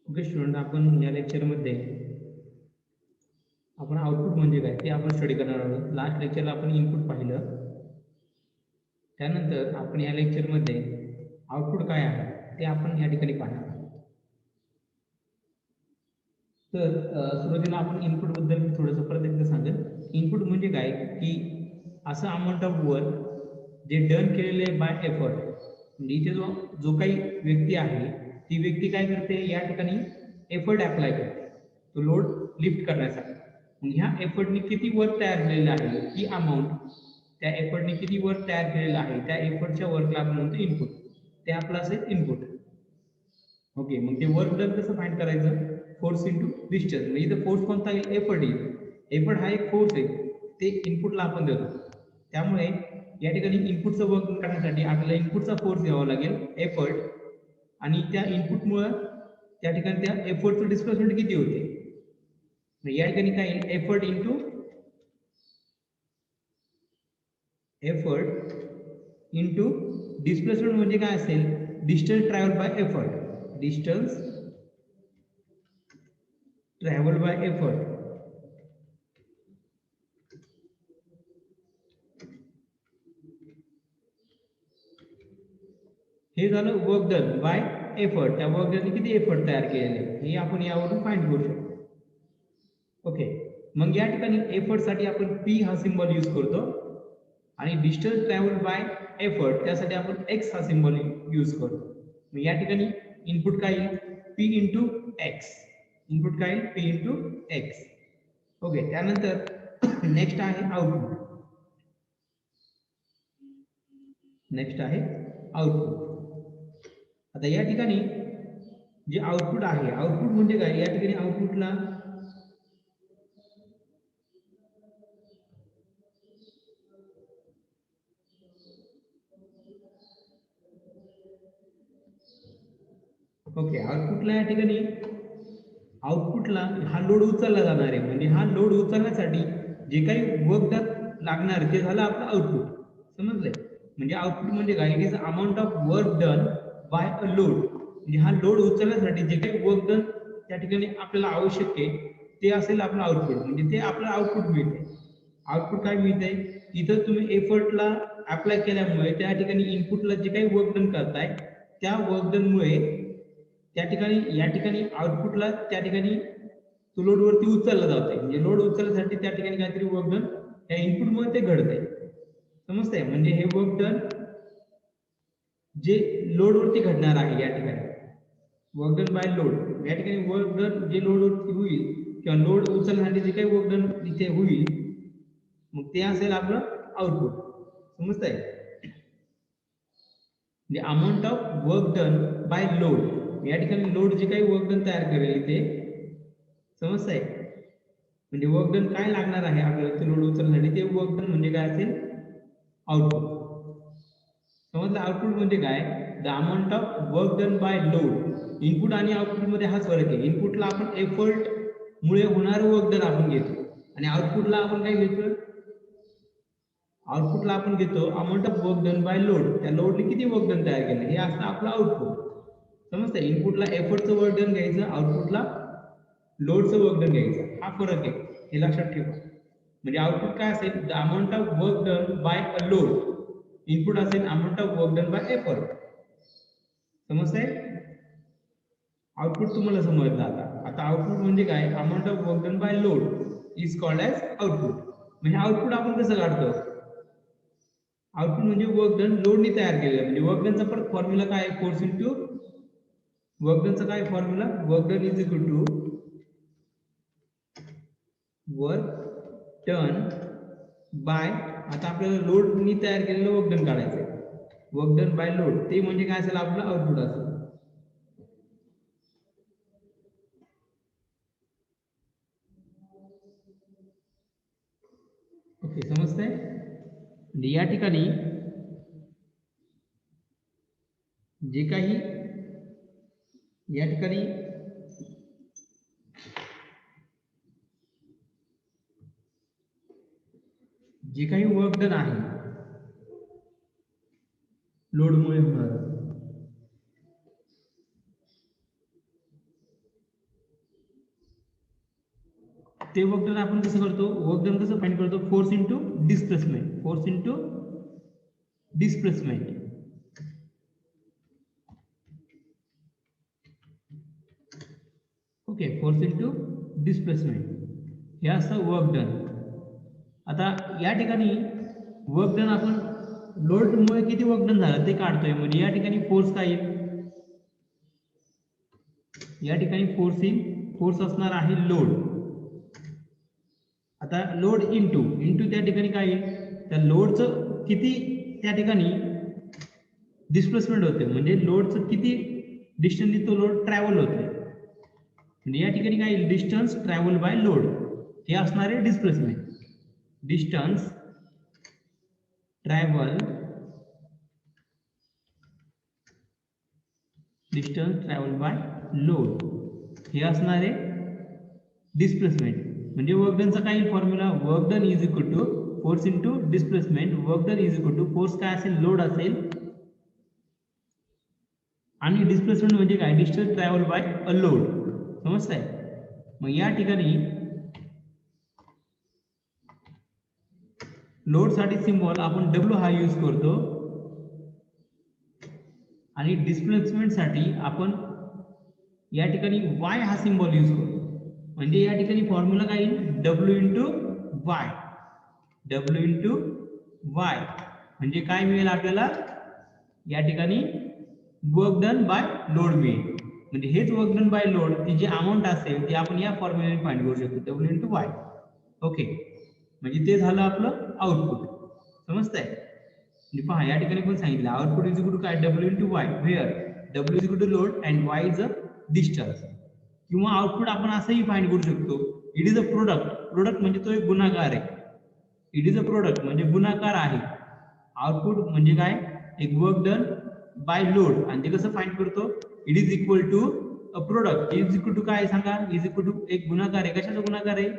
Okay student, आपण या लेक्चरमध्ये आपण आउटपुट म्हणजे काय ते आपण स्टडी करणार आहोत. लास्ट लेक्चरला आपण इनपुट पाहिलं, त्यानंतर आपण या लेक्चरमध्ये आउटपुट काय आहे ते आपण या ठिकाणी पाहणार आहोत. तर सुरुवातीला आपण इनपुटबद्दल थोडंसं परत एकदा सांगेल. इनपुट म्हणजे काय की असं अमाऊंट ऑफ वर्क जे डन केलेले बाय एफर्ट, म्हणजे इथे जो काही व्यक्ती आहे ती व्यक्ती काय करते, या ठिकाणी एफर्ट अप्लाय करते तो लोड लिफ्ट करण्यासाठी. मग ह्या एफर्टने किती वर्क तयार केलेलं आहे ती अमाऊंट, त्या एफर्टने किती वर्क तयार केलेलं आहे त्या एफर्टच्या वर्कला आपण म्हणतो इनपुट. ते आपलं असेल इनपुट. ओके, मग ते वर्क डन कसं फाइंड करायचं? Force into distance. म्हणजे इथं फोर्स कोणता येईल? एफर्ट येईल. एफर्ट हा एक फोर्स आहे, ते इनपुटला आपण देतो. त्यामुळे या ठिकाणी इनपुटचं वर्क करण्यासाठी आपल्याला इनपुटचा फोर्स घ्यावा लागेल एफर्ट, आणि त्या इनपुटमुळं त्या ठिकाणी त्या एफर्टचं डिस्प्लेसमेंट किती होते. या ठिकाणी काय येईल? Effort into effort into displacement म्हणजे काय असेल? Distance travel by effort. Distance travel by effort. हे झालं वर्क डन बाय एफर्ट. त्या वर्क डनने किती एफर्ट तयार केलेले हे आपण यावरून फाइंड करू शकतो. ओके, मग या ठिकाणी एफर्ट साठी आपण पी हा सिंबल यूज करतो, आणि डिस्टन्स ट्रॅव्हल बाय एफर्ट त्यासाठी आपण एक्स हा सिंबल यूज करतो. मग या ठिकाणी इनपुट काय येईल? P into x. इनपुट काय येईल? P into X. ओके, त्यानंतर नेक्स्ट आहे आउटपुट. नेक्स्ट आहे आउटपुट. आता या ठिकाणी जे आउटपुट आहे, आउटपुट म्हणजे काय? या ठिकाणी आउटपुटला ओके, आउटपुटला या ठिकाणी आउटपुटला हा लोड उचलला जाणार आहे. म्हणजे हा लोड उचलण्यासाठी जे काही वर्क लागणार ते झालं आपलं आउटपुट. समजलंय? म्हणजे आउटपुट म्हणजे काय? It is amount of work done by a load. म्हणजे हा लोड उचलण्यासाठी जे काही वर्क डन त्या ठिकाणी आपल्याला आवश्यक आहे ते असेल आपलं आउटपुट. म्हणजे ते आपलं आउटपुट मिळते. आउटपुट काय मिळते? इथं तुम्ही एफर्टला अप्लाय केल्यामुळे त्या ठिकाणी इनपुटला जे काही वर्क डन करताय त्या वर्क डनमुळे त्या ठिकाणी या ठिकाणी आउटपुटला त्या ठिकाणी तो लोड वरती उचलला जातोय. म्हणजे लोड उचलण्यासाठी त्या ठिकाणी काहीतरी वर्क डन या इनपुटमुळे ते घडतंय. समजतंय? म्हणजे हे वर्क डन जे लोड वरती घडणार आहे, या ठिकाणी वर्क डन बाय लोड. या ठिकाणी वर्क डन जे लोड वरती होईल किंवा लोड उचलण्यासाठी जे काही वर्क डन इथे होईल, मग ते असेल आपलं आउटपुट. समजतंय? म्हणजे amount of work done by load. या ठिकाणी लोड जे काही वर्क डन तयार करेल ते, समजतंय? म्हणजे वर्क डन काय लागणार आहे आपल्याला ते लोड उचलण्यासाठी, ते वर्क डन म्हणजे काय असेल? आउटपुट. समजलं? आउटपुट म्हणजे काय? The amount of work done by load. Input आणि आउटपुट मध्ये हाच फरक आहे. इनपुटला आपण एफर्ट मुळे होणारं वर्क डन आपण घेतो, आणि आउटपुटला आपण काय घेतो? आउटपुटला आपण घेतो amount of work done by load. त्या लोडने किती वर्क डन तयार केलं हे असतं आपलं आउटपुट. समजतं? इनपुटला एफर्टचं वर्क डन घ्यायचं, आउटपुटला लोडचं वर्क डन घ्यायचं. हा फरक आहे, हे लक्षात ठेवा. म्हणजे आउटपुट काय असेल? The amount of work done by a load. Input असेल amount of work done by effort. समजतंय? आउटपुट तुम्हाला समजलं आता आउटपुट म्हणजे काय? Amount of work done by load is called as output. म्हणजे आउटपुट आपण कसं काढतो? आउटपुट म्हणजे वर्क डन लोडने तयार केलेलं. म्हणजे वर्क डनचा परत फॉर्म्युला काय आहे? फोर्स इंटू वर्क डनचा काय formula? Work done is equal to work done by, आता आपल्याला लोडनी तयार केलेलं वर्क डन काढायचं. वर्क डन बाय लोड ते म्हणजे काय असेल? आपलं आउटपुट असेल. ओके, समजतंय? म्हणजे या ठिकाणी जे काही या ठिकाणी जे काही वर्क डन आहे लोडमुळे होणार, ते वर्क डन आपण कसं करतो, वर्क डन कसं फाइंड करतो, force into displacement, force into displacement. Okay, force into displacement हे असतं वर्क डन. आता या ठिकाणी वर्क डन आपण लोडमुळे किती वर्क डन झालं ते काढतोय, म्हणजे या ठिकाणी फोर्स काय येईल, या ठिकाणी फोर्स येईल, फोर्स असणार आहे लोड. आता लोड इंटू इंटू त्या ठिकाणी काय येईल, त्या लोडचं किती त्या ठिकाणी डिस्प्लेसमेंट होते, म्हणजे लोडचं किती डिस्टन्सनी तो लोड ट्रॅव्हल होते, म्हणजे या ठिकाणी काय येईल, डिस्टन्स ट्रॅव्हल बाय लोड हे असणार आहे displacement. Distance travel by load हे असणार आहे डिस्प्लेसमेंट. म्हणजे वर्क डनचा काय येईल formula, work done is equal to force into displacement. Work done is equal to force काय असेल, लोड असेल, आणि डिस्प्लेसमेंट म्हणजे काय, distance travel by a load. समजतंय. मग या ठिकाणी लोड साठी सिम्बॉल आपण डब्ल्यू हा यूज करतो, आणि डिस्प्लेसमेंट साठी आपण या ठिकाणी वाय हा सिम्बॉल यूज करतो. म्हणजे या ठिकाणी फॉर्म्युला काय येईल, W into Y. W into Y म्हणजे काय मिळेल आपल्याला, या ठिकाणी वर्क डन बाय लोड मिळेल. म्हणजे हेच वर्क डन बाय लोड ती जी अमाऊंट असेल ती आपण या फॉर्म्युल्याने फाइंड करू शकतो, डब्ल्यू इंटू वाय. ओके, म्हणजे ते झालं आपलं आउटपुट. समजतंय. म्हणजे पहा या ठिकाणी पण सांगितलं आउटपुट इज इक्वल टू काय, W into Y, where W is equal to load and Y is a distance. किंवा आउटपुट आपण असंही फाइंड करू शकतो, it is a product. Product म्हणजे तो एक गुणाकार आहे, इट इज अ प्रोडक्ट म्हणजे गुणाकार आहे. आउटपुट म्हणजे काय, एक वर्क डन बाय लोड, आणि ते कसं फाइंड करतो, it is equal to a product. Is equal to काय सांगा, इज इक्वल टू एक गुणाकार आहे. कशाचा गुणाकार आहे,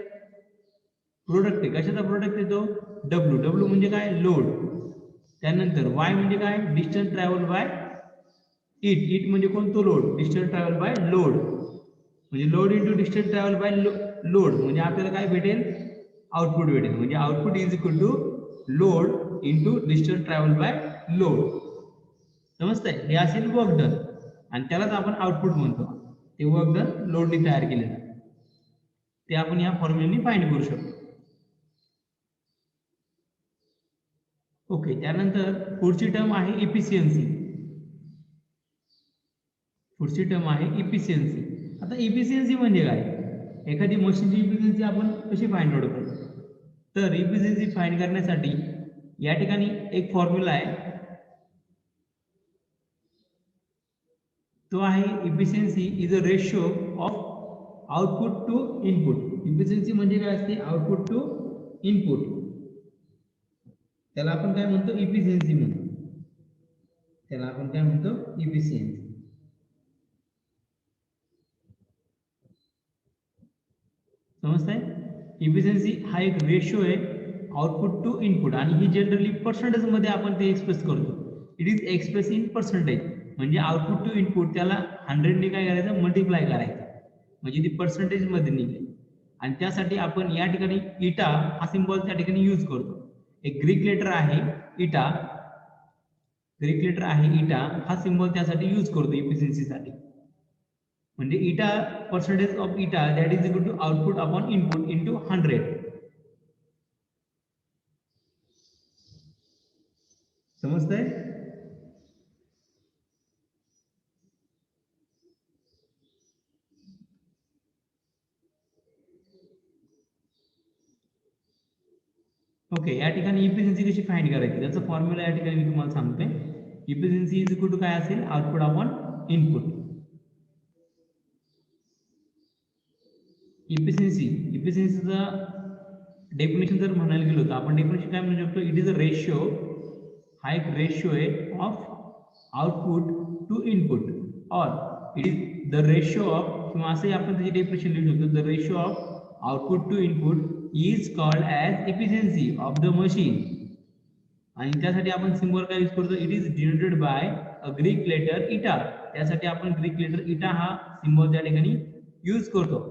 प्रोडक्ट आहे. कशाचा प्रोडक्ट येतो, डब्ल्यू. डब्ल्यू म्हणजे काय, लोड. त्यानंतर वाय म्हणजे काय, distance travel by it. It म्हणजे कोणतो, load. Distance travel by load म्हणजे load into distance travel by load, म्हणजे आपल्याला काय भेटेल, आउटपुट भेटेल. म्हणजे output is equal to load into distance travel by load. समजतंय. हे असेल वर्क डन, आणि त्यालाच आपण आउटपुट म्हणतो. ते वर्क डन लोडने तयार केलेलं, ते आपण या फॉर्म्युल्याने फाइंड करू शकतो. ओके, त्यानंतर पुढची टर्म आहे इफिशियन्सी. पुढची टर्म आहे इफिशियन्सी. आता इफिशियन्सी म्हणजे काय, एखादी मशीनची इफिशियन्सी आपण कशी फाइंड आउट करतो, तर इफिशियन्सी फाइंड करण्यासाठी या ठिकाणी एक फॉर्म्युला आहे, तो आहे efficiency is a ratio of output to input. Efficiency म्हणजे काय असते, आउटपुट टू इनपुट. त्याला आपण काय म्हणतो, इफिशियन्सी म्हणतो. त्याला आपण काय म्हणतो, इफिशियन्सी. समजतंय. इफिशियन्सी हा एक रेशो आहे आउटपुट टू इनपुट, आणि ही जनरली पर्सेंटेज मध्ये आपण ते एक्सप्रेस करतो. It is express in percentage. म्हणजे आउटपुट टू इनपुट त्याला 100 ने काय करायचं, मल्टिप्लाय करायचं, म्हणजे ती पर्सेंटेज मध्ये निघेल. आणि त्यासाठी आपण या ठिकाणी इटा हा सिम्बॉल त्या ठिकाणी यूज करतो. एक ग्रीक लेटर आहे इटा, ग्रीक लेटर आहे इटा, हा सिम्बॉल त्यासाठी यूज करतो इफिशियन्सी साठी. म्हणजे eta, percentage of eta that is equal to output upon input into 100. समजतंय. ओके, या ठिकाणी इफिशियन्सी कशी फाइंड करायची, त्याचा फॉर्म्युला या ठिकाणी मी तुम्हाला सांगतोय. इफिशियन्सी इज इक्वल टू काय असेल, आउटपुट अपॉन इनपुट. इफिशियन्सीचा डेफिनेशन जर म्हणायला गेलो तर आपण डेफिनेशन काय म्हणू शकतो, इट इज अ रेशियो, हा एक रेशियो आहे ऑफ आउटपुट टू इनपुट, और it is the ratio of, किंवा असंही आपण त्याची डेफिनेशन लिहू शकतो, the ratio of output to input is called as efficiency of the machine. आणि त्यासाठी आपण सिम्बॉल काय यूज करतो, it is denoted by a Greek letter eta. त्यासाठी आपण ग्रीक लेटर इटा हा सिम्बॉल त्या ठिकाणी यूज करतो.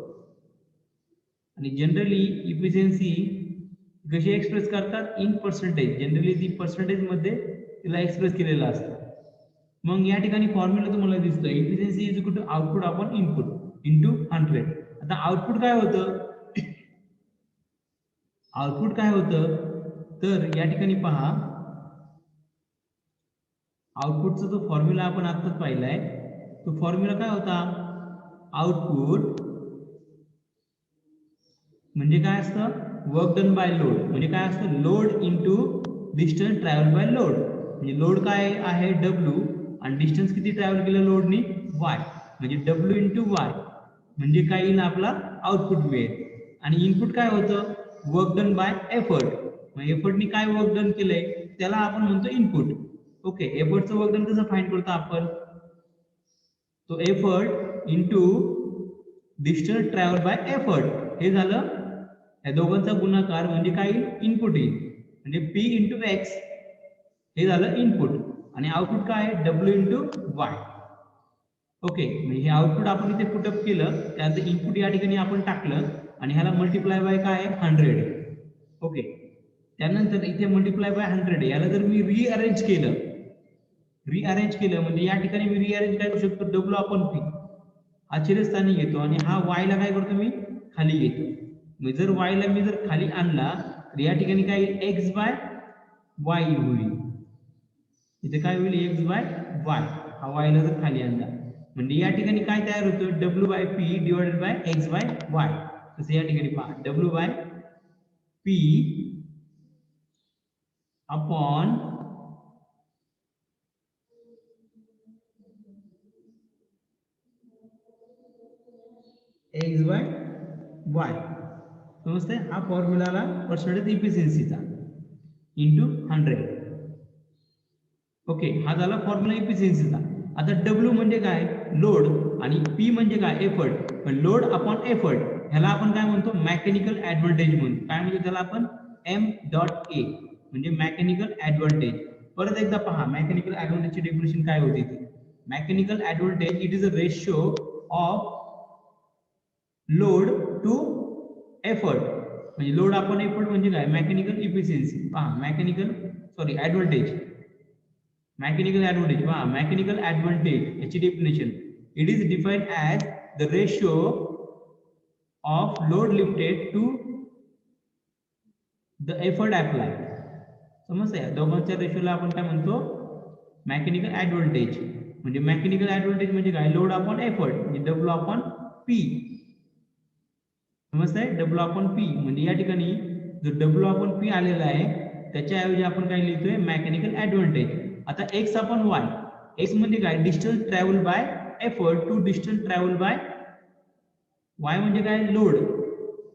आणि जनरली इफिशियन्सी कशी एक्सप्रेस करतात इन पर्सेंटेज, जनरली ती पर्सेंटेज मध्ये तिला एक्सप्रेस केलेलं असतं. मग या ठिकाणी फॉर्म्युला तुम्हाला दिसतो efficiency is equal to output upon input into 100. आता आउटपुट काय होतं, आउटपुट काय होतं तर या ठिकाणी पहा आउटपुटचा जो फॉर्म्युला आपण आत्ताच पाहिलाय तो फॉर्म्युला काय होता, आउटपुट म्हणजे काय असतं वर्क डन बाय लोड, म्हणजे काय असतं load into distance travel by load. म्हणजे लोड काय आहे W आणि डिस्टन्स किती ट्रॅव्हल केलं लोडनी Y, म्हणजे W इंटू Y म्हणजे काय येईल आपला आउटपुट मिळेल. आणि इनपुट काय होतं वर्क डन बाय एफर्ट, मग एफर्टनी काय वर्क डन केलंय त्याला आपण म्हणतो इनपुट. ओके, एफर्टचं वर्क डन कसं फाइंड करतो आपण, तो effort into distance travel by effort हे झालं, या दोघांचा गुणाकार म्हणजे काय इनपुट येईल, म्हणजे P इंटू एक्स हे झालं इनपुट आणि आउटपुट काय आहे W इंटू वाय. ओके, म्हणजे हे आउटपुट आपण इथे पुटअप केलं, त्यानंतर इनपुट या ठिकाणी आपण टाकलं आणि ह्याला मल्टिप्लाय बाय काय आहे 100. ओके, त्यानंतर इथे मल्टिप्लाय बाय 100 याला जर मी रिअरेंज केलं म्हणजे या ठिकाणी मी रिअरेंज काय करू शकतो W अपॉन P हा चिरस्थानी घेतो आणि हा y ला काय करतो मी खाली घेतो. मग जर y ला मी जर खाली आणला तर या ठिकाणी काय x बाय y होईल, इथे काय होईल x बाय y, हा y ला जर खाली आणला म्हणजे या ठिकाणी काय तयार होतं W by P divided by x by y. तसं या ठिकाणी पहा W by P upon x by y, समजते, हा फॉर्म्युलाला पर्सेंटेज इफिशियन्सीचा इंटू 100. ओके, हा झाला फॉर्म्युला इफिशियन्सीचा. आता W म्हणजे काय लोड आणि P म्हणजे काय एफर्ट, पण लोड अपॉन एफर्ट ह्याला आपण काय म्हणतो मेकॅनिकल ऍडव्हान्टेज म्हणतो. काय म्हणजे त्याला आपण M.A म्हणजे मेकॅनिकल ऍडव्हान्टेज. परत एकदा पहा मेकॅनिकल ऍडव्हान्टेजची डेफिनेशन काय होती ती, mechanical advantage it is a ratio of load to effort, म्हणजे लोड अपॉन एफर्ट म्हणजे काय मेकॅनिकल इफिशियन्सी. पहा ऍडव्हान्टेज, मेकॅनिकल ऍडव्हान्टेज पहा मेकॅनिकल ऍडव्हान्टेज याची definition it is defined as the ratio of load lifted to the effort apply. समजतंय, दोघांच्या रेशिओला आपण काय म्हणतो मेकॅनिकल ऍडव्हान्टेज. म्हणजे मेकॅनिकल ऍडव्हान्टेज म्हणजे काय लोड अपॉन एफर्ट म्हणजे W अपॉन P. समजतंय, W अपॉन P म्हणजे या ठिकाणी जो W अपॉन P आलेला आहे त्याच्याऐवजी आपण काय लिहितोय मेकॅनिकल ऍडव्हान्टेज. आता x अपॉन y, x म्हणजे काय distance travel by effort to distance travel by y म्हणजे काय लोड.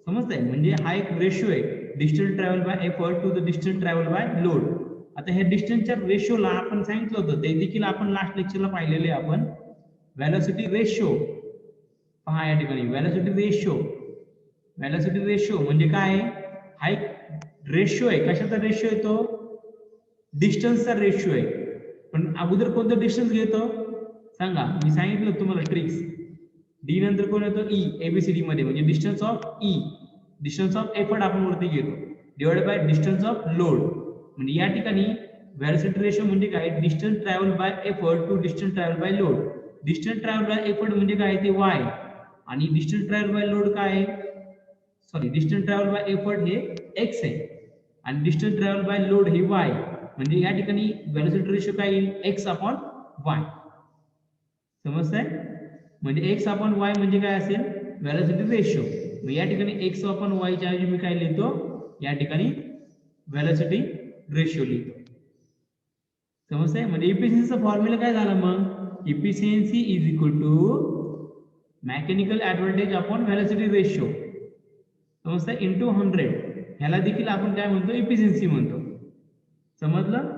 समजतंय, म्हणजे हा एक रेशिओ आहे distance travel by effort to the distance travel by load. आता ह्या डिस्टन्सच्या रेशिओला आपण सांगितलं होतं ते देखील आपण लास्ट लेक्चरला पाहिलेले आपण व्हेलॉसिटी रेशिओ. पहा या ठिकाणी व्हेलॉसिटी रेशिओ म्हणजे काय, हा एक रेशिओ आहे. कशाचा रेशिओ आहे तो डिस्टन्सचा रेशिओ आहे. पण अगोदर कोणतं डिस्टन्स घेतो सांगा, मी सांगितलं तुम्हाला ट्रिक्स. डी नंतर कोण येतो ई एबीसीडी मध्ये, म्हणजे distance of E, distance of effort आपण वरती घेतो divide by distance of load. म्हणजे या ठिकाणी व्हेलॉसिटी रेशिओ म्हणजे काय distance travel by effort to distance travel by load. Distance travel by effort म्हणजे काय ते y आणि डिस्टन्स ट्रॅव्हल बाय लोड काय डिस्टन्स ट्रॅव्हल बाय एफर्ट हे x आहे आणि डिस्टन्स ट्रॅव्हल बाय लोड हे y. म्हणजे या ठिकाणी व्हेलॉसिटी रेशिओ काय येईल x अपॉन y. समजतंय, म्हणजे x अपॉन y म्हणजे काय असेल व्हेलॉसिटी रेशिओ. मग या ठिकाणी x अपॉन y च्या ऐवजी मी काय लिहितो या ठिकाणी व्हेलॉसिटी रेशिओ लिहितो. समजतंय, म्हणजे इफिशियन्सीचा फॉर्म्युला काय झाला मग efficiency is equal to mechanical advantage upon velocity ratio. समजतंय इंटू 100. ह्याला देखील आपण काय म्हणतो इफिशियन्सी म्हणतो. समजलं,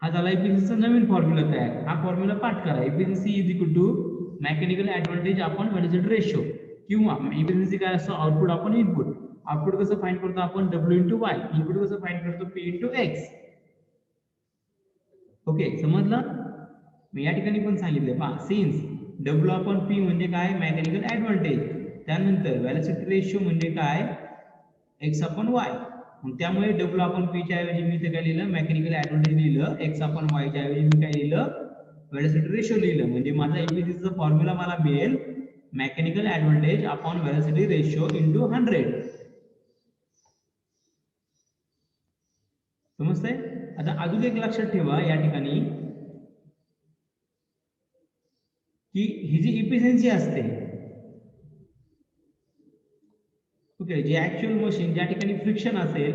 हा झाला इफिशियन्सीचा नवीन फॉर्म्युला तयार. हा फॉर्म्युला पाठ करा efficiency is equal to mechanical advantage upon velocity ratio. किंवा इफिशियन्सी काय असतो आउटपुट अपॉन इनपुट. आउटपुट कसं फाइंड करतो आपण W इंटू वाय, इनपुट कसं फाइंड करतो P इंटू एक्स. ओके, समजलं. मी या ठिकाणी पण सांगितले पहा सिन्स W अपॉन P म्हणजे काय मेकॅनिकल ऍडव्हान्टेज त्यानंतर व्हेलॉसिटी रेशो म्हणजे काय, x अपॉन y. मग त्यामुळे W अपॉन P च्या ऐवजी मी इथे काय लिहिलं, मेकॅनिकल ऍडव्हांटेज लिहिलं, x अपॉन y च्या ऐवजी मी काय लिहिलं, व्हेलॉसिटी रेशो लिहिलं. म्हणजे माझा इफिशियन्सीचा फॉर्म्युला मला मिळेल mechanical advantage upon velocity ratio into 100. समजतंय? आता अजून एक लक्षात ठेवा या ठिकाणी की ही जी इफिशियन्सी असते, ओके, जे ऍक्च्युअल मशीन ज्या ठिकाणी फ्रिक्शन असेल,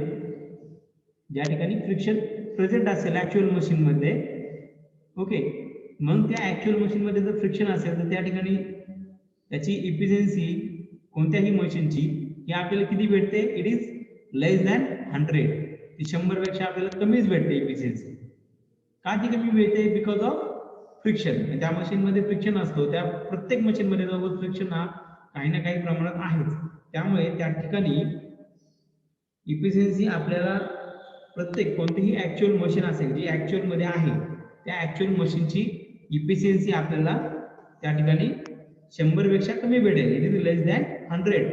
ज्या ठिकाणी फ्रिक्शन प्रेझेंट असेल ऍक्च्युअल मशीन मध्ये, ओके, मग त्या ऍक्च्युअल मशीन मध्ये जर फ्रिक्शन असेल तर त्या ठिकाणी त्याची इफिशियन्सी कोणत्याही मशीनची ही आपल्याला किती भेटते, इट इज लेस दॅन 100. ती 100 पेक्षा आपल्याला कमीच भेटते इफिशियन्सी. का ती कमी मिळते? Because of friction. त्या मशीन मध्ये फ्रिक्शन असतो, त्या प्रत्येक मशीन मध्ये जवळ फ्रिक्शन हा काही ना काही प्रमाणात आहेच. त्यामुळे त्या ठिकाणी इफिशियन्सी आपल्याला प्रत्येक कोणतीही ऍक्च्युअल मशीन असेल जी ऍक्च्युअल मध्ये आहे त्या ऍक्च्युअल मशीनची इफिशियन्सी आपल्याला त्या ठिकाणी 100 पेक्षा कमी भेटेल, इट इज लेस दॅन 100.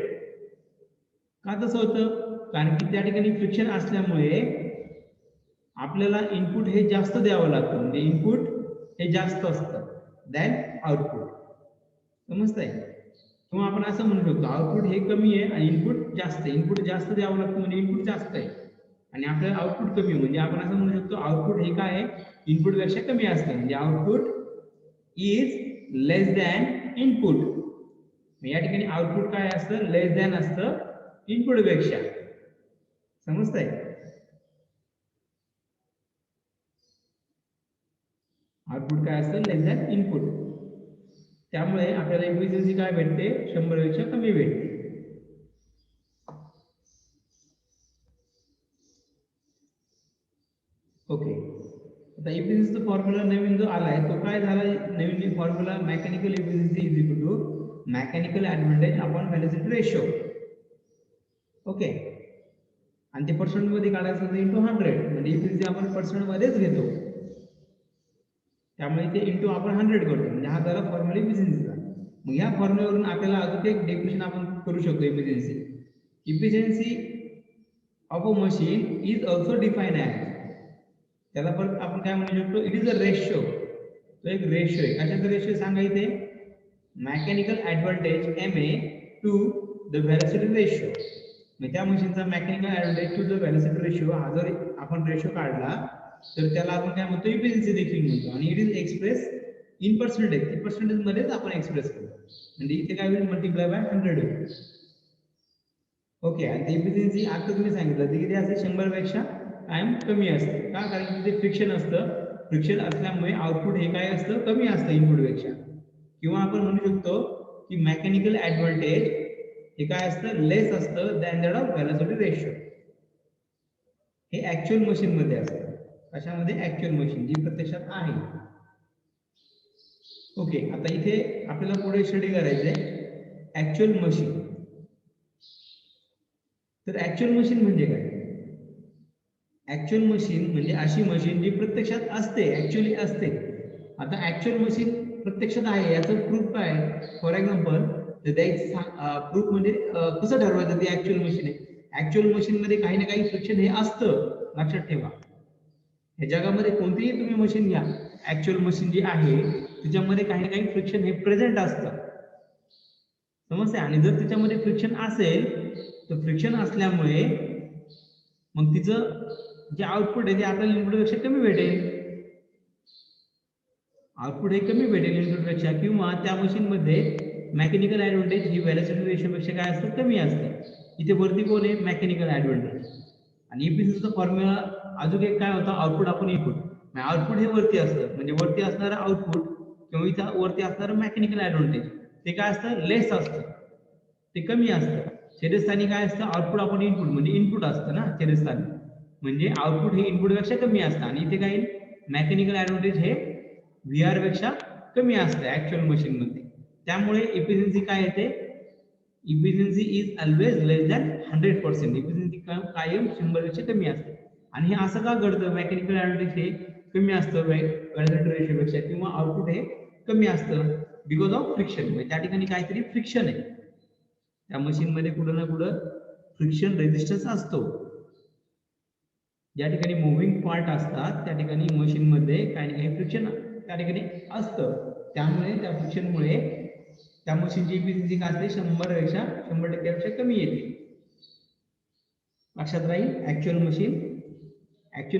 का तसं होतं? कारण की त्या ठिकाणी फ्रिक्शन असल्यामुळे आपल्याला इनपुट हे जास्त द्यावं लागतं, म्हणजे इनपुट हे जास्त असतं दॅन आउटपुट. समजतंय? किंवा आपण असं म्हणू शकतो आउटपुट हे कमी आहे आणि इनपुट जास्त आहे. इनपुट जास्त द्यावं लागतं म्हणजे इनपुट जास्त आहे आणि आपल्याला आउटपुट कमी आहे, म्हणजे आपण असं म्हणू शकतो आउटपुट हे काय आहे, इनपुट पेक्षा कमी असतं, म्हणजे output is less than input. या ठिकाणी आउटपुट काय असतं, लेस दॅन असतं इनपुट पेक्षा. समजतंय? आउटपुट काय असतं, लेस दॅन इनपुट. त्यामुळे आपल्याला इफिशियन्सी काय भेटते, 100 पेक्षा कमी भेटते. ओके, आता इफिशियन्सीचा फॉर्म्युला नवीन जो आलाय तो काय झाला, नवीन formula mechanical efficiency is equal to mechanical advantage upon velocity ratio. Okay, आणि ते पर्सेंट मध्ये काढायचं तर इंटू 100, म्हणजे इफिशियन्सी आपण पर्सेंट मध्येच घेतो, त्यामुळे ते इंटू आपण 100 करतो, म्हणजे हा झाला फॉर्म्युला इफिशियन्सीचा. मग या फॉर्म्युल्यावरून आपल्याला अजून एक डेफिनेशन आपण करू शकतो efficiency. Efficiency of a machine is also define as, त्याला परत आपण काय म्हणू शकतो, इट इज अ रेशो. तो एक रेशो आहे. कशाचा रेशो सांगा इथे, mechanical advantage MA to the velocity ratio. म्हणजे त्या मशीनचा mechanical advantage to the velocity ratio हा जर आपण रेशो काढला तर त्याला आपण काय म्हणतो, इफिशियन्सी देखील म्हणतो, आणि it is express in percentage. ती पर्सेंटेज मध्येच आपण एक्सप्रेस करतो, म्हणजे इथे काय होईल, मल्टिप्लाय बाय 100 होईल. ओके, आणि ती इफिशियन्सी आता तुम्ही सांगितलं ती किती असते, 100 पेक्षा कायम कमी असते. का? कारण की तिथे फ्रिक्शन असतं, फ्रिक्शन असल्यामुळे आउटपुट हे काय असतं, कमी असतं इनपुट पेक्षा. किंवा आपण म्हणू शकतो की मेकॅनिकल ऍडव्हांटेज हे काय असतं, लेस असतं than that of velocity ratio. हे ऍक्च्युअल मशीन मध्ये असतं. कशामध्ये, ऍक्च्युअल मशीन जी प्रत्यक्षात आहे. ओके, आता इथे आपल्याला पुढे स्टडी करायचंय ऍक्च्युअल मशीन. तर ऍक्च्युअल मशीन म्हणजे काय? ऍक्च्युअल मशीन म्हणजे अशी मशीन जी प्रत्यक्षात असते, ऍक्च्युअली असते. आता ऍक्च्युअल मशीन प्रत्यक्षात आहे याचं प्रूफ काय? फॉर एक्झाम्पल प्रूफ म्हणजे कसं ठरवायचं ती ऍक्च्युअल मशीन आहे. ऍक्च्युअल मशीन मध्ये काही ना काही फ्रिक्शन हे असतं, लक्षात ठेवा. या जगामध्ये कोणतीही तुम्ही मशीन घ्या, ऍक्च्युअल मशीन जी आहे तिच्यामध्ये काही ना काही फ्रिक्शन हे प्रेझेंट असतं. समजते? आणि जर त्याच्यामध्ये फ्रिक्शन असेल तर फ्रिक्शन असल्यामुळे मग तिचं जे आउटपुट आहे ते आपल्याला इनपुट पेक्षा कमी भेटेल. आउटपुट हे कमी भेटेल इनपुट पेक्षा, किंवा त्या मशीन मध्ये मेकॅनिकल ऍडव्हांटेज ही व्हेलॉसिटी रेशो पेक्षा काय असतं, कमी असतं. इथे वरती कोण आहे, मेकॅनिकल ऍडव्हांटेज. आणि इफिशियन्सीचा फॉर्म्युला अजून एक काय होता, आउटपुट आपण इनपुट. आउटपुट हे वरती असतं, म्हणजे वरती असणारं आउटपुट किंवा इथं वरती असणारं मेकॅनिकल ऍडव्हांटेज ते काय असतं, लेस असतं, ते कमी असतं. छेदस्थानी काय असतं, आउटपुट आपण इनपुट, म्हणजे इनपुट असतं ना छेदस्थानी, म्हणजे आउटपुट हे इनपुट पेक्षा कमी असतं. आणि इथे काय, मेकॅनिकल ऍडव्हांटेज हे VR पेक्षा कमी असतं ऍक्च्युअल मशीन मध्ये. त्यामुळे इफिशियन्सी काय येते, efficiency is always less than 100%. Efficiency कायम 100 पेक्षा कमी असते. आणि हे असं का घडतं, मेकॅनिकल ऍडव्हांटेज हे कमी असतं व्हेलॉसिटी रेशो पेक्षा, किंवा आउटपुट हे कमी असतं बिकॉज ऑफ फ्रिक्शन. म्हणजे त्या ठिकाणी काहीतरी फ्रिक्शन आहे. त्या मशीनमध्ये कुठं ना कुठं फ्रिक्शन रेजिस्टन्स असतो. ज्या ठिकाणी मुव्हिंग पार्ट असतात त्या ठिकाणी मशीनमध्ये काही ना काही फ्रिक्शन त्या ठिकाणी असतं. त्यामुळे त्या फ्रिक्शनमुळे त्या मशीनची इफिशियन्सी काय असते 100% कमी येते. लक्षात राहील. ऍक्च्युअल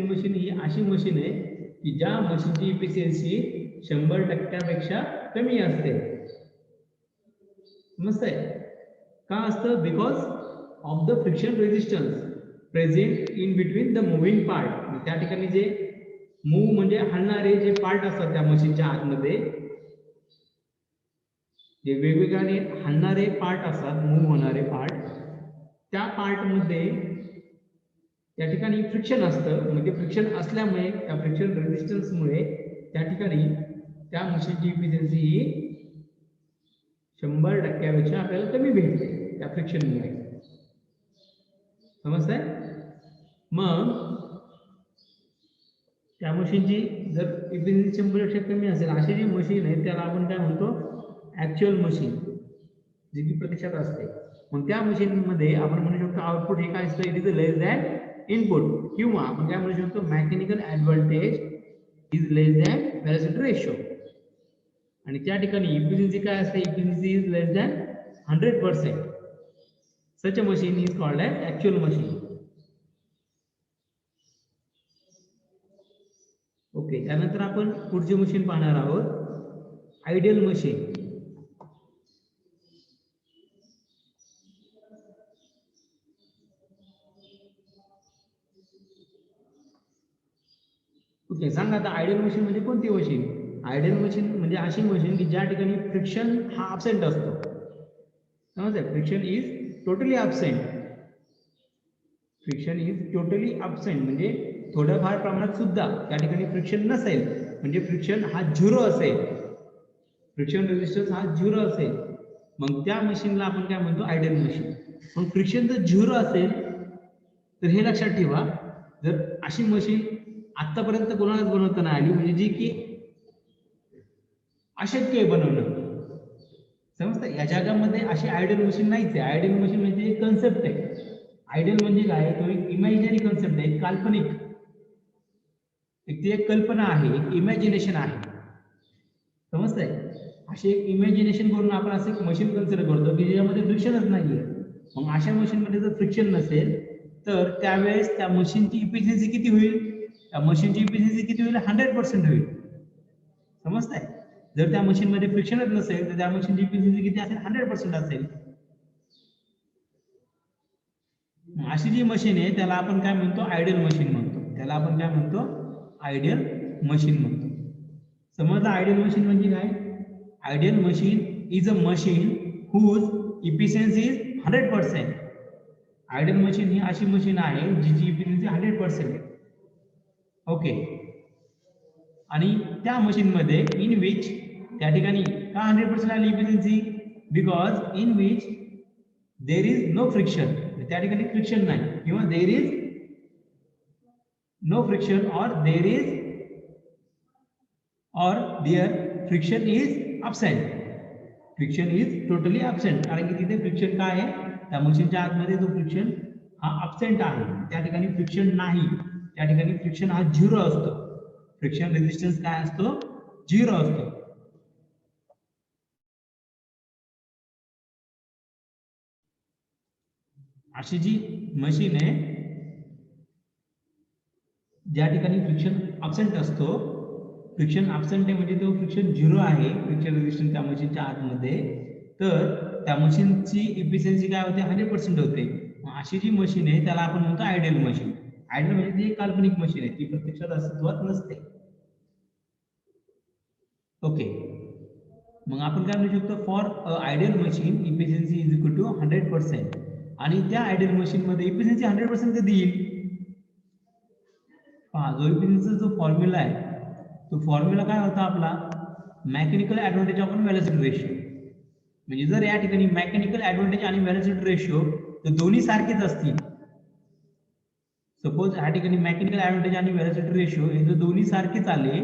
मशीन ही अशी मशीन आहे की ज्या मशीनची इफिशियन्सी 100%पेक्षा कमी असते. समजतंय का असतं? Because of the friction resistance present in between the moving part. त्या ठिकाणी जे मूव्ह म्हणजे हलणारे जे पार्ट असतात त्या मशीनच्या आतमध्ये, जे वेगवेगळे हलणारे पार्ट असतात, मूव्ह होणारे पार्ट, त्या पार्टमध्ये त्या ठिकाणी फ्रिक्शन असतं. म्हणजे फ्रिक्शन असल्यामुळे त्या फ्रिक्शन रेजिस्टन्समुळे त्या ठिकाणी त्या मशीनची इफिशियन्सी ही 100%पेक्षा आपल्याला कमी भेटते त्या फ्रिक्शनमुळे. समजतंय? मग त्या मशीनची जर इफिशियन्सी 100% कमी असेल अशी जी मशीन आहे त्याला आपण काय म्हणतो? ऍक्च्युअल मशीन, जी की प्रत्यक्षात असते. मग त्या मशीनमध्ये आपण म्हणू शकतो आउटपुट हे काय असतं? It is less than input, किंवा आपण काय म्हणू शकतो? Mechanical advantage is less than velocity ratio. आणि त्या ठिकाणी इफिशियन्सी काय असते? Efficiency is less than 100%. Such a machine is called as actual machine. Okay, त्यानंतर आपण पुढची मशीन पाहणार आहोत, आयडियल मशीन. ओके, सांगा आता आयडियल मशीन म्हणजे कोणती मशीन? आयडियल मशीन म्हणजे अशी मशीन की ज्या ठिकाणी फ्रिक्शन हा अब्सेंट असतो. समजतंय? Friction is totally absent. Friction is totally absent म्हणजे थोड्याफार प्रमाणात सुद्धा त्या ठिकाणी फ्रिक्शन नसेल, म्हणजे फ्रिक्शन हा 0 असेल, फ्रिक्शन रेजिस्टन्स हा 0 असेल, मग त्या मशीनला आपण काय म्हणतो? Ideal machine. मग फ्रिक्शन जर 0 असेल तर हे लक्षात ठेवा, जर अशी मशीन आतापर्यंत कोणालाच बनवता नाही आली, म्हणजे जी की अशक्य आहे बनवणं. समजतं? या जगामध्ये अशी आयडियल मशीन नाहीच आहे. आयडियल मशीन म्हणजे एक कन्सेप्ट आहे. आयडियल म्हणजे काय? तो एक इमॅजिनरी कन्सेप्ट आहे, काल्पनिक. ती एक कल्पना आहे, एक इमॅजिनेशन आहे. समजतंय? अशी एक इमॅजिनेशन करून आपण असं एक मशीन कन्सिडर करतो की ज्यामध्ये फ्रिक्शनच नाहीये. मग अशा मशीनमध्ये जर फ्रिक्शन नसेल तर त्यावेळेस त्या मशीनची इफिशियन्सी किती होईल? त्या मशीनची इफिशियन्सी किती होईल? 100% होईल. समजतंय? जर त्या मशीनमध्ये फ्रिक्शनच नसेल तर त्या मशीनची इफिशियन्सी किती असेल? 100% असेल. अशी जी मशीन आहे त्याला आपण काय म्हणतो? आयडियल मशीन म्हणतो. त्याला आपण काय म्हणतो? आयडियल मशीन म्हणतो. समजलं आयडियल मशीन म्हणजे काय? Ideal machine is a machine whose efficiency is 100%. Ideal machine ही अशी मशीन आहे जिची इफिशियन्सी 100% आहे. ओके, आणि त्या मशीनमध्ये इन विच त्या ठिकाणी का 100% आली efficiency? Because in which there is no friction. त्या ठिकाणी फ्रिक्शन नाही, किंवा देर इज नो फ्रिक्शन और there is or their friction is absent. Friction is totally absent. कारण की तिथे फ्रिक्शन काय आहे? त्या मशीनच्या आतमध्ये जो फ्रिक्शन हा absent आहे. त्या ठिकाणी फ्रिक्शन नाही, त्या ठिकाणी फ्रिक्शन हा 0 असतो. फ्रिक्शन रेजिस्टन्स काय असतो? 0 असतो. अशी जी मशीन आहे ज्या ठिकाणी फ्रिक्शन absent असतो, फ्रिक्शन absent आहे म्हणजे तो फ्रिक्शन 0 आहे, फ्रिक्शन रेजिस्टन्स त्या मशीनच्या आतमध्ये, तर त्या मशीनची इफिशियन्सी काय होते? 100% होते. अशी जी मशीन आहे त्याला आपण म्हणतो आयडियल मशीन. आयडियल म्हणजे ती काल्पनिक मशीन आहे, ती प्रत्यक्षात अस्तित्वात नसते. ओके, मग आपण काय म्हणू शकतो? For ideal machine efficiency is equal to 100%. आणि त्या आयडियल मशीन मध्ये इफिशियन्सी 100% कधी येईल? पहा, जो इफिशियन्सीचा जो फॉर्म्युला आहे तो फॉर्म्युला काय होता आपला? Mechanical advantage upon velocity ratio. म्हणजे जर या ठिकाणी मेकॅनिकल ऍडव्हान्टेज आणि व्हेलॉसिटी रेशो तर दोन्ही सारखेच असतील. सपोज या ठिकाणी मेकॅनिकल ऍडव्हान्टेज आणि व्हेलॉसिटी रेशो हे जर दोन्ही सारखेच आले,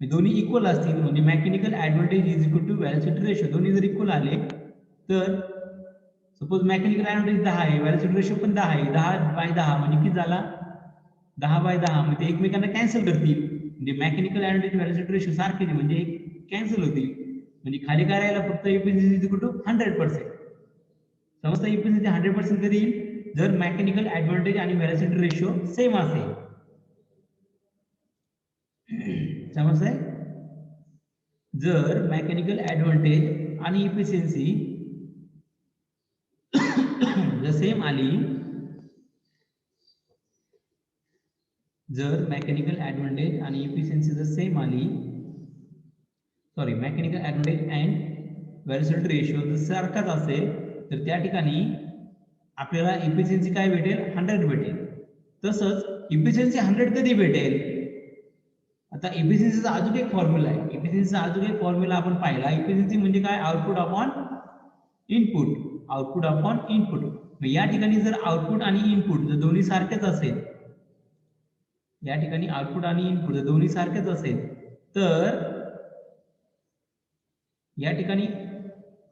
दोन्ही इक्वल असतील, म्हणजे mechanical advantage is equal to velocity ratio दोन्ही जर इक्वल आले, तर सपोज मेकॅनिकल ऍडव्हान्टेज 10 आहे, व्हेलॉसिटी रेशो पण 10 आहे, 10/10 म्हणजे किती झाला 10/10 म्हणजे एकमेकांना कॅन्सल करतील, म्हणजे मेकॅनिकल ऍडव्हान्टेज व्हेलॉसिटी रेशो सारखेच म्हणजे कॅन्सल होतील, म्हणजे खाली काय राहिला फक्त इफिशियन्सी इज इक्वल टू 100%. समजता इफिशियन्सी 100% कधी येईल जर मेकॅनिकल ऍडव्हान्टेज आणि व्हेलॉसिटी रेशो सेम असेल. समजतंय? जर मेकॅनिकल ऍडव्हान्टेज आणि इफिशियन्सी जर सेम आली, जर मेकॅनिकल ऍडव्हान्टेज आणि इफिशियन्सी जर सेम आली, sorry mechanical advantage and velocity ratio जर सारखाच असेल तर त्या ठिकाणी आपल्याला इफिशियन्सी काय भेटेल 100 भेटेल. तसंच इफिशियन्सी 100 कधी भेटेल, आता इफिशियन्सीचा अजून एक फॉर्म्युला आहे, इफिशियन्सीचा अजून एक फॉर्म्युला आपण पाहिला. इफिशियन्सी म्हणजे काय output upon input, output upon input. या ठिकाणी जर आउटपुट आणि इनपुट जर दोन्ही सारखेच असेल, या ठिकाणी आउटपुट आणि इनपुट जर दोन्ही सारखेच असेल तर या ठिकाणी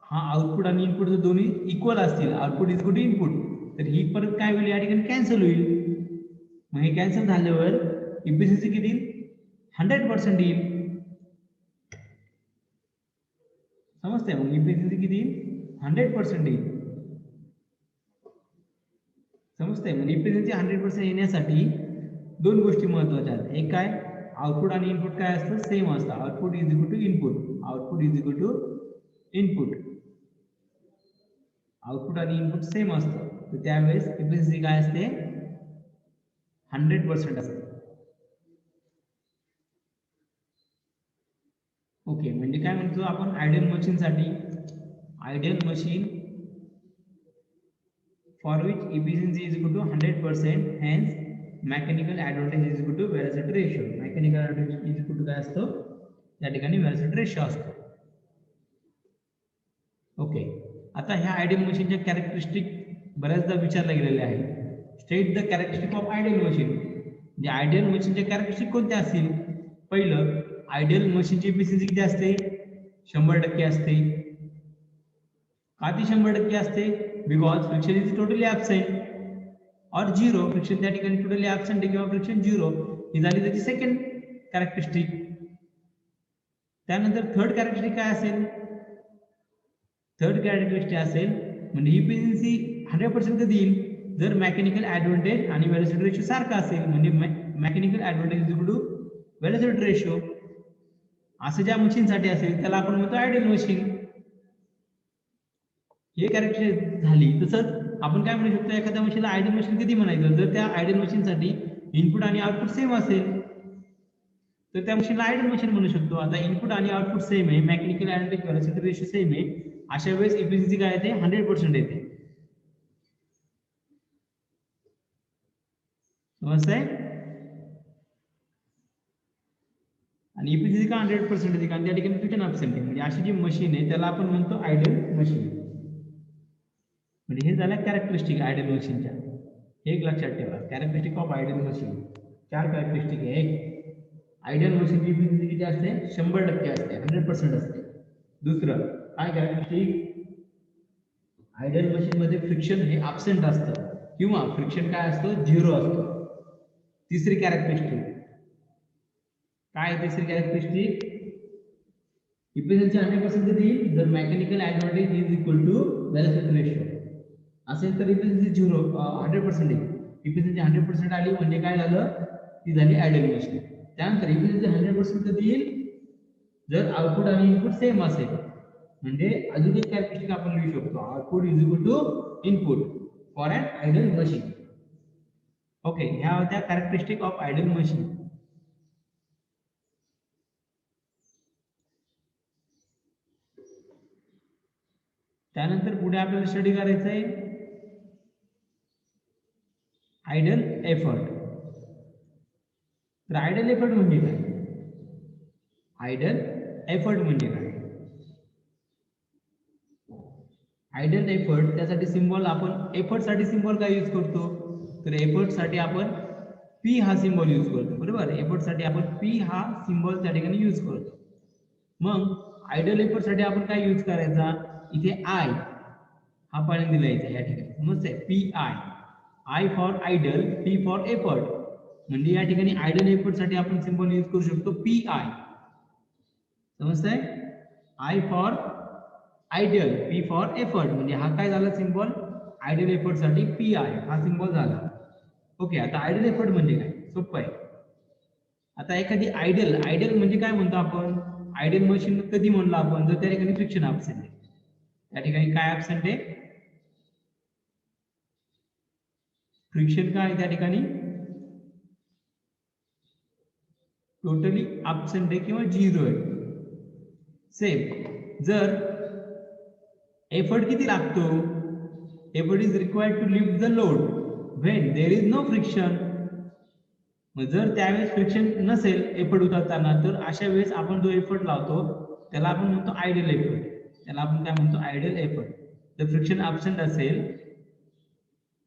हा आउटपुट आणि इनपुट जर दोन्ही इक्वल असतील, output is equal to input, तर ही परत काय होईल या ठिकाणी कॅन्सल होईल. मग हे कॅन्सल झाल्यावर इफिशियन्सी किती 100% येईल. समजते? मग इफिशियन्सी किती 100% येईल. समजते? म्हणजे इफिशियन्सी 100% येण्यासाठी दोन गोष्टी महत्वाच्या आहेत. एक काय, आउटपुट आणि इनपुट काय असतं सेम असतं. Output is equal to input, output is equal to input, output आणि इनपुट सेम असतं, तर त्यावेळेस इफिशियन्सी काय असते 100% असते. ओके, म्हणजे काय म्हणतो आपण आयडियल मशीन साठी, ideal machine for which efficiency is equal to 100%, hence mechanical advantage is equal to velocity ratio. Mechanical advantage is equal to काय असतो त्या ठिकाणी व्हेलॉसिटी रेशो असतो. ओके, आता ह्या आयडियल मशीनच्या कॅरेक्टरिस्टिक बऱ्याचदा विचारल्या गेलेल्या आहेत. State the characteristic of ideal machine. म्हणजे आयडियल मशीनचे कॅरेक्टरिस्टिक कोणते असतील? पहिलं, आयडियल मशीनची इफिशियन्सी किती असते 100% असते. का ती 100% असते? Because friction is totally absent और झिरो, फ्रिक्शन त्या ठिकाणी टोटली ॲब्सेंट आहे किंवा फ्रिक्शन झिरो, ही झाली त्याची सेकंड कॅरेक्टरिस्टिक. त्यानंतर थर्ड कॅरेक्टरिस्टिक काय असेल? थर्ड कॅरेक्टरिस्टिक असेल म्हणजे इफिशियन्सी 100% कधी येईल जर मेकॅनिकल ऍडव्हान्टेज आणि व्हेलॉसिटी रेशो सारखा असेल, म्हणजे mechanical advantage is equal to velocity ratio. असं ज्या मशीनसाठी असेल त्याला आपण म्हणतो आयडियल मशीन. हे कॅरेक्टरिस्टिक झाली. तसंच आपण काय म्हणू शकतो, एखाद्या मशीनला आयडियल मशीन कधी म्हणायचं जर त्या आयडियल मशीनसाठी इनपुट आणि आउटपुट सेम असेल तर त्या मशीनला आयडियल मशीन म्हणू शकतो. आता इनपुट आणि आउटपुट सेम आहे, mechanical advantage velocity ratio same आहे, अशा वेळेस इफिशियन्सी काय येते 100% येते. समजतंय? आणि इफिशियन्सी का 100% येते कारण त्या ठिकाणी फ्रिक्शन ॲब्सेंट आहे, म्हणजे अशी जी मशीन आहे त्याला आपण म्हणतो आयडियल मशीन. म्हणजे हे झालं कॅरेक्टरिस्टिक आयडियल मशीनच्या. एक लक्षात ठेवा, characteristic of ideal machine 4 characteristic आहे. एक, आयडियल मशीनची इफिशियन्सी किती असते 100% असते, 100% असते. दुसरं काय कॅरेक्टरिस्टिक, आयडियल मशीन मध्ये फ्रिक्शन हे ॲब्सेंट असतं किंवा फ्रिक्शन काय असतं झिरो असतो. तिसरी कॅरेक्टरिस्टिक काय, तिसरी कॅरेक्टरिस्टिक इफिशियन्सी 100% कधी येईल जर mechanical advantage is equal to velocity ratio असेल तर इफिशियन्सी 100% येईल. इफिशियन्सी 100% आली म्हणजे काय झालं, ती झाली आयडियल मशीन. त्यानंतर इफिशियन्सी 100% कधी येईल जर आउटपुट आणि इनपुट सेम असेल, म्हणजे अजून एक कॅरेक्टरिस्टिक आपण लिहू शकतो, output is equal to input for an ideal machine. Okay, ह्या होत्या कॅरेक्टरिस्टिक ऑफ आयडियल मशीन. त्यानंतर पुढे आपल्याला स्टडी करायचं आहे आयडियल एफर्ट. तर आयडियल एफर्ट म्हणजे काय? आयडियल एफर्ट म्हणजे काय? आयडियल एफर्ट त्यासाठी सिम्बॉल आपण एफर्ट साठी सिम्बॉल काय यूज करतो, तर एफर्ट साठी आपण पी हा सिम्बॉल यूज करतो. बरोबर, एफर्ट साठी आपण पी हा सिम्बॉल त्या ठिकाणी यूज करतो. मग आयडियल एफर्ट साठी आपण काय यूज करायचा, इथे आय हा पॉईंट दिला आहे या ठिकाणी, समजतंय. P I, I for ideal, P for effort. म्हणजे या ठिकाणी आयडल एफर्ट साठी आपण सिम्बॉल यूज करू शकतो पी आय, समजतंय. I for ideal, P for effort. म्हणजे हा काय झाला सिम्बॉल आयडल एफर्ट साठी पी आय हा सिम्बॉल झाला. ओके, आता आयडल एफर्ट म्हणजे काय, सोपं आहे. आता एखादी आयडल, आयडल म्हणजे काय म्हणतो आपण, आयडल मशीन कधी म्हणलं आपण, जर त्या ठिकाणी फ्रिक्शन ॲब्सेंट आहे. त्या ठिकाणी काय ॲब्सेंट आहे, फ्रिक्शन काय त्या ठिकाणी टोटली ॲब्सेंट आहे किंवा झिरो आहे. सेम जर एफर्ट किती लागतो, effort is required to lift the load when there is no friction. मग जर त्यावेळेस फ्रिक्शन नसेल एफर्ट उतरताना, तर अशा वेळेस आपण जो एफर्ट लावतो त्याला आपण म्हणतो आयडल एफर्ट. त्याला आपण काय म्हणतो, आयडल एफर्ट. जर फ्रिक्शन ॲब्सेंट असेल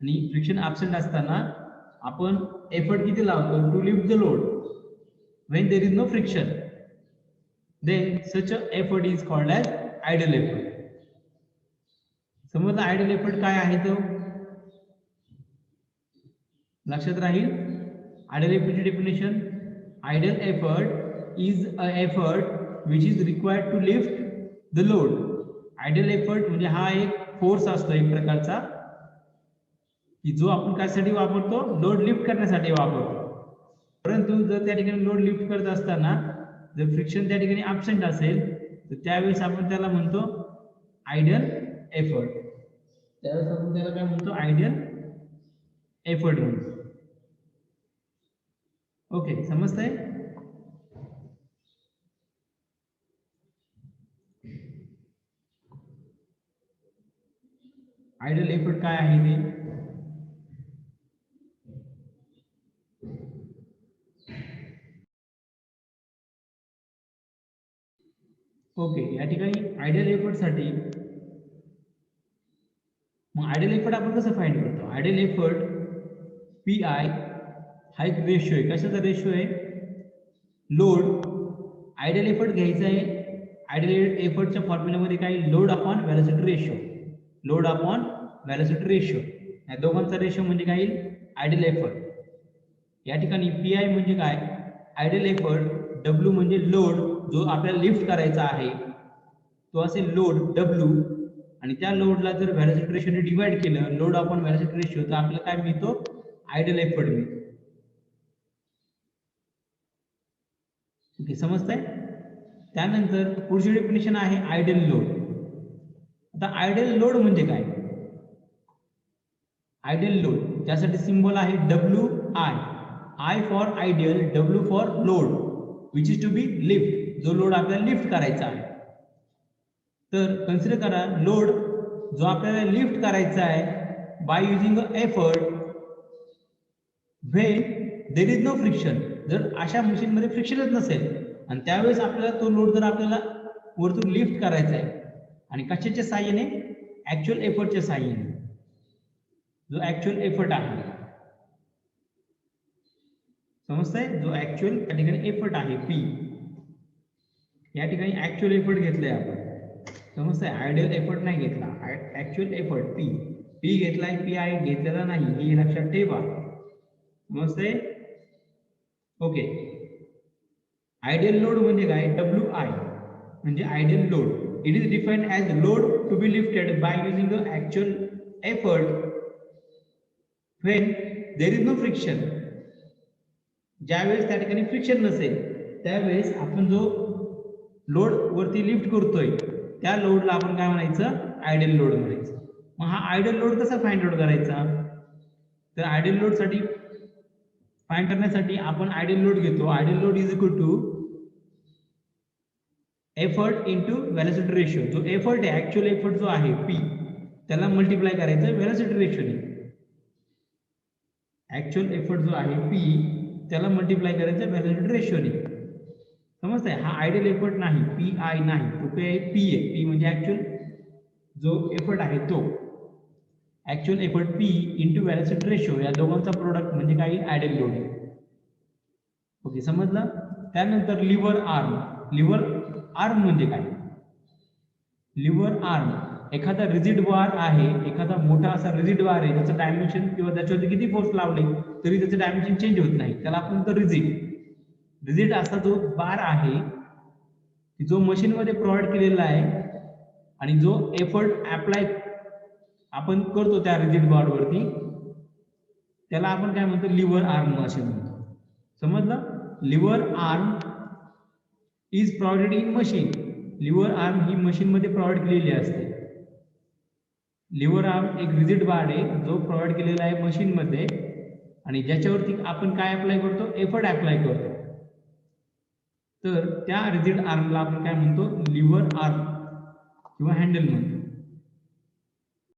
आणि फ्रिक्शन ॲब्सेंट असताना आपण एफर्ट किती लावतो to lift the load when there is no friction, then such a effort is called as ideal effort. समजलं आयडल एफर्ट काय आहे तो, लक्षात राहील. आयडल एफर्टची definition, ideal effort is a effort which is required to lift the load. Ideal effort म्हणजे हा एक फोर्स असतो एक प्रकारचा की जो आपण कशासाठी वापरतो, लोड लिफ्ट करण्यासाठी वापरतो. परंतु जर त्या ठिकाणी लोड लिफ्ट करत असताना जर फ्रिक्शन त्या ठिकाणी ॲब्सेंट असेल तर त्यावेळेस आपण त्याला म्हणतो आयडल एफर्ट. त्यावेळेस आपण त्याला काय म्हणतो, आयडल एफर्ट म्हणतो. ओके, समजतंय. आयडल एफर्ट काय आहे ते, ओके. या ठिकाणी आयडल एफर्ट साठी मग आयडल एफर्ट आपण कसं फाइंड करतो, आयडल एफर्ट पी आय हा एक रेशो आहे. कशाचा रेशो आहे, लोड. आयडल एफर्ट घ्यायचा आहे, आयडल एफर्टच्या फॉर्म्युल्यामध्ये काय, load upon velocity ratio, load upon velocity ratio. या दोघांचा रेशो म्हणजे काय येईल, आयडल एफर्ट. या ठिकाणी पी आय म्हणजे काय, आयडल एफर्ट. डब्ल्यू म्हणजे लोड जो आपल्याला लिफ्ट करायचा आहे तो असेल लोड डब्ल्यू, आणि त्या लोडला जर व्हेलॉसिटी रेशोने डिवाइड केलं, लोड अपॉन व्हेलॉसिटी रेशो, तर आपल्याला काय मिळतो, आयडल एफर्ट मिळतो. ओके, समजतंय. त्यानंतर पुढची डेफिनेशन आहे आयडल लोड. आता आयडल लोड म्हणजे काय, आयडल लोड त्यासाठी सिम्बॉल आहे W I, I for ideal, W for load which is to be lift, जो लोड आपल्याला लिफ्ट करायचा आहे. तर कन्सिडर करा, लोड जो आपल्याला लिफ्ट करायचा आहे by using a effort when there is no friction. जर अशा मशीनमध्ये फ्रिक्शनच नसेल आणि त्यावेळेस आपल्याला तो लोड जर आपल्याला वरतून लिफ्ट करायचा आहे आणि कशाच्या साहाय्याने, ऍक्च्युअल एफर्टच्या साहाय्याने, जो ऍक्च्युअल एफर्ट आहे, समजतंय, जो ऍक्च्युअल त्या ठिकाणी एफर्ट आहे पी. या ठिकाणी ऍक्च्युअल एफर्ट घेतलाय आपण, समजतंय, आयडियल एफर्ट नाही घेतला, ऍक्च्युअल एफर्ट पी. पी घेतलाय, पी आय घेतलेला नाही, हे लक्षात ठेवा, समजतंय. ओके, आयडियल लोड म्हणजे काय, डब्ल्यू आय म्हणजे ideal load. It is defined as load to be lifted by using the actual effort when there is no friction. ज्यावेळेस त्या ठिकाणी फ्रिक्शन नसेल त्यावेळेस आपण जो लोड वरती लिफ्ट करतोय त्या लोडला आपण काय म्हणायचं, आयडियल लोड म्हणायचं. मग हा आयडियल लोड कसा फाइंड आउट करायचा, तर आयडियल लोड साठी फाइंड करण्यासाठी आपण आयडियल लोड घेतो. Ideal load is equal to effort into velocity ratio. जो एफर्ट आहे, ऍक्च्युअल एफर्ट जो आहे पी, त्याला मल्टिप्लाय करायचं व्हेलॉसिटी रेशोने. ऍक्च्युअल एफर्ट जो आहे पी त्याला मल्टिप्लाय करायचं व्हेलॉसिटी रेशोने, समजतंय. हा आयडियल एफर्ट नाही, पी आय नाही, तो काय पी आहे. पी म्हणजे ऍक्च्युअल जो एफर्ट आहे तो, actual effort P into velocity ratio, या दोघांचा प्रोडक्ट म्हणजे काही आयडियल लोड आहे. ओके, समजलं. त्यानंतर लिव्हर आर्म. लिव्हर आर्म म्हणजे काय, लिव्हर आर्म एखादा रिजिड बार आहे, एखादा मोठा असा रिजिड बार आहे, त्याचं डायमेन्शन किंवा त्याच्यावरती किती फोर्स लावले तरी त्याचं डायमेन्शन चेंज होत नाही, त्याला आपण म्हणतो रिजिड. रिजिड असा जो बार आहे जो मशीनमध्ये प्रोव्हाइड केलेला आहे आणि जो एफर्ट अप्लाय आपण करतो त्या रिजिड बारवरती, त्याला आपण काय म्हणतो, लिव्हर आर्म असे म्हणतो. समजलं? Lever arm is provided in machine. Lever arm ही मशीन मध्ये प्रोव्हाइड केलेली असते. लिव्हर आर्म एक रिजिड बार आहे जो प्रोव्हाइड केलेला आहे मशीन मध्ये आणि ज्याच्यावरती आपण काय अप्लाय करतो, एफर्ट अप्लाय करतो. तर त्या रिजिड आर्मला आपण काय म्हणतो, लिव्हर आर्म किंवा हँडल म्हणतो.